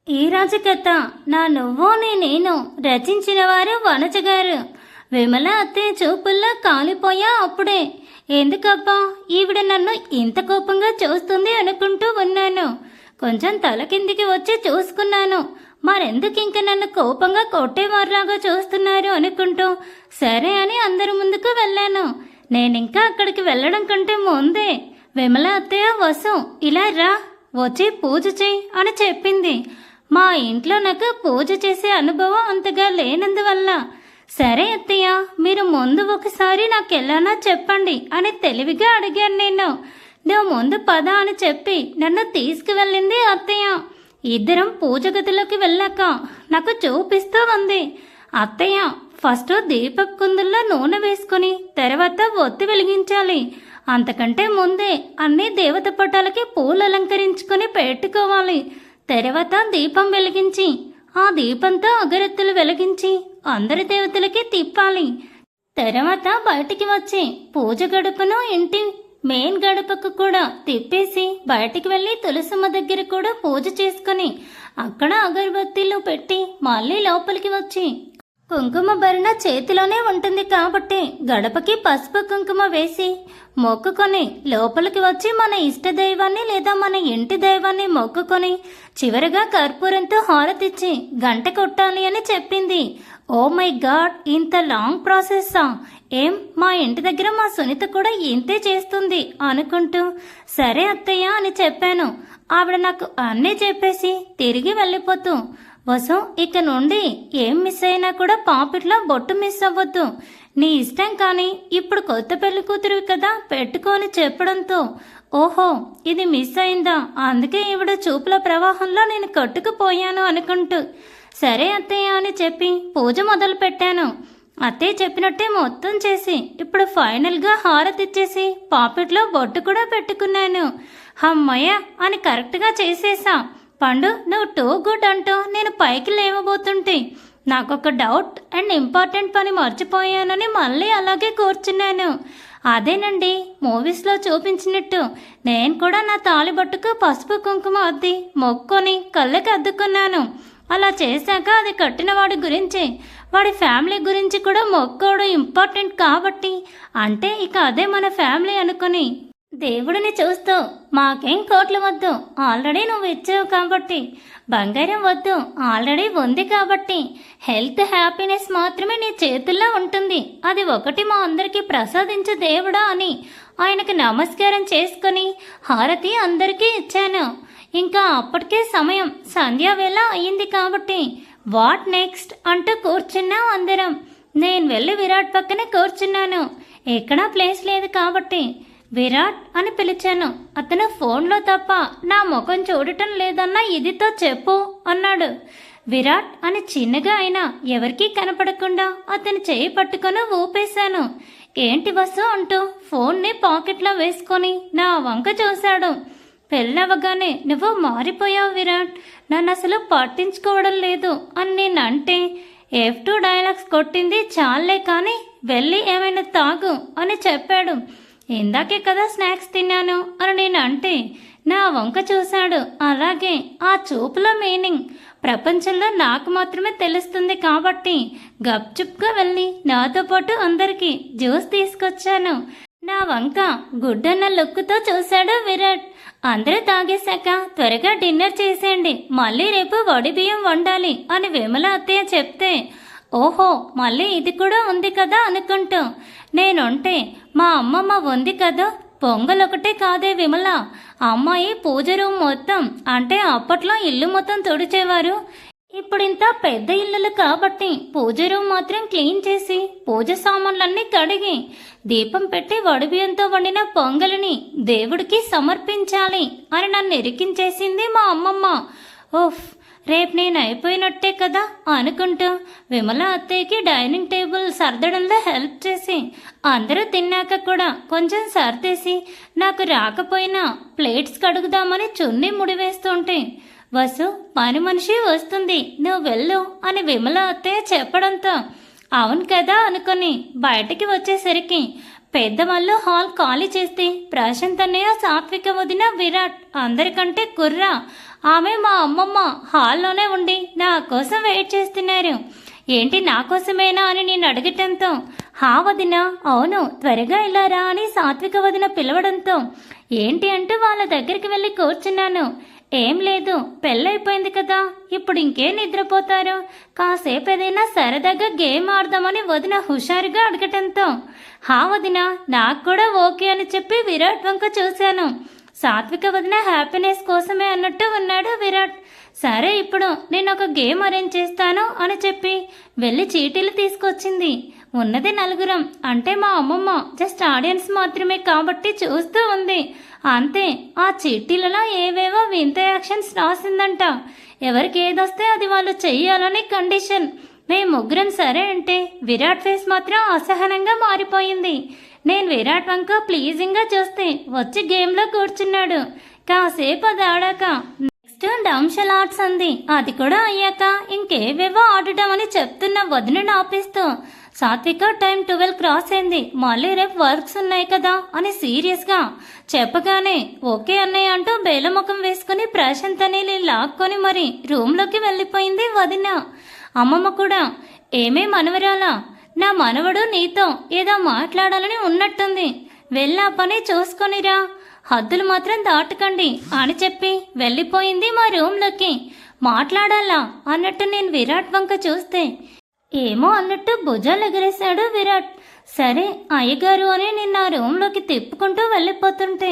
ఈ రాజకథ నా నువ్వు నేను రచించిన వారు వనజ గారు. విమల అత్తయ్య చూపుల్లో కాలిపోయా అప్పుడే. ఎందుకబ్బా ఈవిడ నన్ను ఇంత కోపంగా చూస్తుంది అనుకుంటూ ఉన్నాను. కొంచెం తల కిందికి వచ్చి చూసుకున్నాను. మరెందుకు ఇంక నన్ను కోపంగా కొట్టేవారిలాగా చూస్తున్నారు అనుకుంటూ సరే అని అందరి ముందుకు వెళ్ళాను. నేనింకా అక్కడికి వెళ్ళడం కంటే ముందే విమల అత్తయ్య వసు ఇలా రా, వచ్చి పూజ చేయి అని చెప్పింది. మా ఇంట్లో నాకు పూజ చేసే అనుభవం అంతగా లేనందువల్ల సరే అత్తయ్య మీరు ముందు ఒకసారి నాకు ఎలానా చెప్పండి అని తెలివిగా అడిగాను. నువ్వు ముందు పద అని చెప్పి నన్ను తీసుకువెళ్ళింది అత్తయ్య. ఇద్దరం పూజ గదిలోకి వెళ్ళాక నాకు చూపిస్తూ ఉంది. అత్తయ్య ఫస్ట్ దీపపు కుందుల్లో నూనె వేసుకుని తర్వాత ఒత్తి వెలిగించాలి. అంతకంటే ముందే అన్ని దేవత పటాలకి పూలు అలంకరించుకొని పెట్టుకోవాలి. తర్వాత దీపం వెలిగించి ఆ దీపంతో అగరత్తులు వెలిగించి అందరి దేవతలకి తిప్పాలి. తర్వాత బయటికి వచ్చి పూజ గడపను ఇంటి మెయిన్ గడపకు కూడా తిప్పేసి బయటికి వెళ్ళి తులసమ్మ దగ్గర కూడా పూజ చేసుకుని అక్కడ అగరబత్తీలు పెట్టి మళ్ళీ లోపలికి వచ్చి కుంకుమ భరణ చేతిలోనే ఉంటుంది కాబట్టి గడపకి పసుపు కుంకుమ వేసి మొక్కుకొని లోపలికి వచ్చి మన ఇష్ట దైవాన్ని లేదా మన ఇంటి దైవాన్ని మొక్కుకొని చివరగా కర్పూరంతో హారతిచ్చి గంట కొట్టాలి అని చెప్పింది. ఓ మై గాడ్, ఇంత లాంగ్ ప్రాసెస్సా? ఏం మా ఇంటి దగ్గర మా సునీత కూడా ఇంతే చేస్తుంది అనుకుంటూ సరే అత్తయ్య అని చెప్పాను. ఆవిడ నాకు అన్నీ చెప్పేసి తిరిగి వెళ్ళిపోతూ వసు ఇక నుండి ఏం మిస్ అయినా కూడా పాపిట్లో బొట్టు మిస్ అవ్వద్దు, నీ ఇష్టం కానీ ఇప్పుడు కొత్త పెళ్లి కూతురు కదా పెట్టుకొని చెప్పడంతో ఓహో ఇది మిస్ అయిందా, అందుకే ఈవిడ చూపుల ప్రవాహంలో నేను కొట్టుకుపోయాను అనుకుంటూ సరే అత్తయ్య అని చెప్పి పూజ మొదలు పెట్టాను. అత్తయ్య చెప్పినట్టే మొత్తం చేసి ఇప్పుడు ఫైనల్గా హారతిచ్చేసి పాపిట్లో బొట్టు కూడా పెట్టుకున్నాను. అమ్మయ్య అని కరెక్ట్గా చేసేసా. పండు నువ్వు టూ గుడ్ అంటూ నేను పైకి లేవబోతుంటే నాకొక డౌట్ అండ్ ఇంపార్టెంట్ పని మర్చిపోయానని మళ్ళీ అలాగే కూర్చున్నాను. అదేనండి మూవీస్లో చూపించినట్టు నేను కూడా నా తాళిబొట్టుకు పసుపు కుంకుమ అద్ది మొక్కొని కళ్ళకి అద్దుకున్నాను. అలా చేశాక అది కట్టిన వాడి గురించి వాడి ఫ్యామిలీ గురించి కూడా మొక్కోవడం ఇంపార్టెంట్ కాబట్టి అంటే ఇక అదే మన ఫ్యామిలీ అనుకుని దేవుడిని చూస్తూ మాకేం కోట్లు వద్దు, ఆల్రెడీ నువ్వు ఇచ్చావు కాబట్టి, బంగారం వద్దు ఆల్రెడీ ఉంది కాబట్టి, హెల్త్ హ్యాపీనెస్ మాత్రమే నీ చేతుల్లో ఉంటుంది, అది ఒకటి మా అందరికీ ప్రసాదించు దేవుడా అని ఆయనకు నమస్కారం చేసుకుని హారతి అందరికీ ఇచ్చాను. ఇంకా అప్పటికే సమయం సంధ్యావేళ అయ్యింది కాబట్టి వాట్ నెక్స్ట్ అంటూ కూర్చున్నాం అందరం. నేను వెళ్ళి విరాట్ పక్కనే కూర్చున్నాను. ఎక్కడా ప్లేస్ లేదు కాబట్టి విరాట్ అని పిలిచాను. అతను ఫోన్లో తప్ప నా ముఖం చూడటం లేదన్నా ఇదితో చెప్పు అన్నాడు. విరాట్ అని చిన్నగా అయినా ఎవరికీ కనపడకుండా అతని చేయి పట్టుకొని ఊపేశాను. ఏంటి వసు అంటూ ఫోన్ని పాకెట్లో వేసుకొని నా వంక చూశాడు. పెళ్ళవగానే నువ్వు మారిపోయావు విరాట్, నన్ను అసలు పట్టించుకోవడం లేదు అని నేనంటే F2 డైలాగ్స్ కొట్టింది చాలే కానీ వెళ్ళి ఏమైనా తాగు అని చెప్పాడు. ఇందాకే కదా స్నాక్స్ తిన్నాను అని నేను అంటే నా వంక చూశాడు. అలాగే ఆ చూపుల మీనింగ్ ప్రపంచంలో నాకు మాత్రమే తెలుస్తుంది కాబట్టి గప్చుప్గా వెళ్ళి నాతో పాటు అందరికీ జ్యూస్ తీసుకొచ్చాను. నా వంక గుడ్డన్న లుక్తో చూశాడు విరాట్. అందరూ తాగేశాక త్వరగా డిన్నర్ చేసేయండి, మళ్ళీ రేపు వడి బియ్యం వండాలి అని విమల అత్తయ్య చెప్తే ఓహో మళ్ళీ ఇది కూడా ఉంది కదా అనుకుంటూ నేనుంటే మా అమ్మమ్మ ఉంది కదా, పొంగల్ ఒకటే కాదే విమల, అమ్మాయి పూజ రూమ్ మొత్తం అంటే అప్పట్లో ఇల్లు మొత్తం తుడిచేవారు, ఇప్పుడు ఇంత పెద్ద ఇల్లులు కాబట్టి పూజ రూమ్ మాత్రం క్లీన్ చేసి పూజ సామాన్లన్నీ కడిగి దీపం పెట్టి వడిబియ్యంతో వండిన పొంగలిని దేవుడికి సమర్పించాలి అని నన్ను ఇరికించేసింది మా అమ్మమ్మ. ఓఫ్ రేపు నేను అయిపోయినట్టే కదా అనుకుంటూ విమల అత్తయ్యకి డైనింగ్ టేబుల్ సర్దడంలో హెల్ప్ చేసి అందరూ తిన్నాక కూడా కొంచెం సర్దేసి నాకు రాకపోయినా ప్లేట్స్ కడుగుదామని చున్నీ ముడివేస్తుంటే వసు పని మనిషి వస్తుంది నువ్వు వెళ్ళు అని విమల అత్తయ్య చెప్పడంతో అవును కదా అనుకుని బయటికి వచ్చేసరికి పెద్దవాళ్ళు హాల్ ఖాళీ చేస్తే ప్రశాంత్ అన్నయ్య, సాత్విక వదిన, విరాట్ అందరికంటే కుర్రా ఆమె మా అమ్మమ్మ హాల్లోనే ఉండి నా కోసం వెయిట్ చేస్తున్నారు. ఏంటి నా కోసమేనా అని నేను అడగటంతో, హా వదిన, అవును త్వరగా ఇలా రా అని సాత్విక వదిన పిలవడంతో ఏంటి అంటూ వాళ్ళ దగ్గరికి వెళ్ళి కూర్చున్నాను. ఏం లేదు, పెళ్ళైపోయింది కదా, ఇప్పుడు ఇంకే నిద్రపోతారు, కాసేపు ఏదైనా సరదాగా గేమ్ ఆడదామని వదిన హుషారుగా అడగటంతో, హా వదిన, నాకు కూడా ఓకే అని చెప్పి విరాట్ వంక చూశాను. సాత్విక వదిన హ్యాపీనెస్ కోసమే అన్నట్టు ఉన్నాడు విరాట్. సరే ఇప్పుడు నేను ఒక గేమ్ అరేంజ్ చేస్తాను అని చెప్పి వెళ్ళి చీటీలు తీసుకొచ్చింది. ఉన్నది నలుగురం, అంటే మా అమ్మమ్మ జస్ట్ ఆడియన్స్ మాత్రమే కాబట్టి చూస్తూ ఉంది. అంతే, ఆ చీటీలలో ఏవేవో వింత యాక్షన్స్ రాసిందంట. ఎవరికి ఏదొస్తే అది వాళ్ళు చెయ్యాలని కండిషన్. మేము ముగ్గురం సరే అంటే విరాట్ ఫేస్ మాత్రం అసహనంగా మారిపోయింది. నేను విరాట్ వంక ప్లీజింగ్గా చూస్తే వచ్చి గేమ్లో కూర్చున్నాడు. కాసేపు అది ఆడాక నెక్స్ట్ డంషల్ ఆర్ట్స్ అంది. అది కూడా అయ్యాక ఇంకేవేవో ఆడటం అని చెప్తున్న వదినను ఆపేస్తూ, సాత్విక టైం 12 క్రాస్ అయింది, మళ్ళీ రేపు వర్క్స్ ఉన్నాయి కదా అని సీరియస్గా చెప్పగానే ఓకే అన్నయ్య అంటూ బేలముఖం వేసుకుని ప్రశాంత్ అని లాక్కొని మరి రూమ్లోకి వెళ్ళిపోయింది వదిన. అమ్మమ్మ కూడా, ఏమే మనవరాలా, నా మనవడు నీతో ఏదో మాట్లాడాలని ఉన్నట్టుంది, వెళ్ళా పని చూసుకొనిరా, హద్దులు మాత్రం దాటకండి అని చెప్పి వెళ్ళిపోయింది మా రూమ్లోకి. మాట్లాడాలా అన్నట్టు నేను విరాట్ వంక చూస్తే ఏమో అన్నట్టు భుజాలు ఎగరేశాడు విరాట్. సరే అయ్యగారు అని నేను నా రూమ్లోకి తిప్పుకుంటూ వెళ్ళిపోతుంటే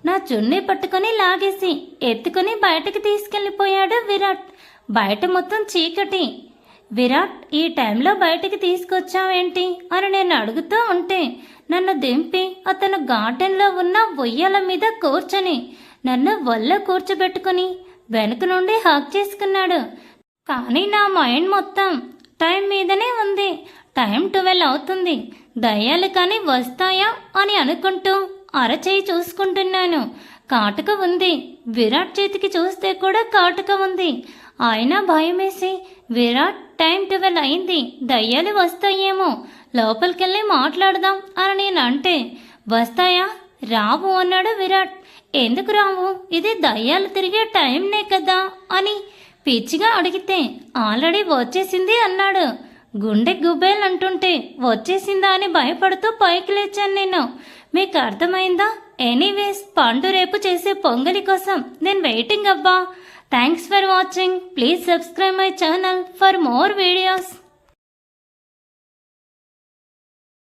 నా చున్నీ పట్టుకొని లాగేసి ఎత్తుకుని బయటకు తీసుకెళ్ళిపోయాడు విరాట్. బయట మొత్తం చీకటి. విరాట్, ఈ టైంలో బయటికి తీసుకొచ్చావేంటి అని నేను అడుగుతూ ఉంటే నన్ను దింపి అతను గార్డెన్లో ఉన్న ఉయ్యాల మీద కూర్చొని నన్ను వల్ల కూర్చోబెట్టుకుని వెనుక నుండి హక్ చేసుకున్నాడు. కానీ నా మైండ్ మొత్తం టైం మీదనే ఉంది. టైం 12 అవుతుంది, దయ్యాలు కానీ వస్తాయా అని అనుకుంటూ అరచేయి చూసుకుంటున్నాను. కాటుక ఉంది. విరాట్ చేతికి చూస్తే కూడా కాటుక ఉంది. అయినా భయమేసి, విరాట్ టైం 12 అయింది, దయ్యాలు వస్తాయేమో, లోపలికెళ్ళి మాట్లాడదాం అని నేను అంటే, వస్తాయా, రావు అన్నాడు విరాట్. ఎందుకు రావు, ఇది దయ్యాలు తిరిగే టైంనే కదా అని పిచ్చిగా అడిగితే ఆల్రెడీ వచ్చేసింది అన్నాడు. గుండె గుబేల్ అంటుంటే వచ్చేసిందా అని భయపడుతూ పైకి లేచాను నేను. మీకు అర్థమైందా? ఎనీవేస్, పండు రేపు చేసే పొంగలి కోసం నేను వెయిటింగ్ అబ్బా. Thanks for watching. Please subscribe my channel for more videos.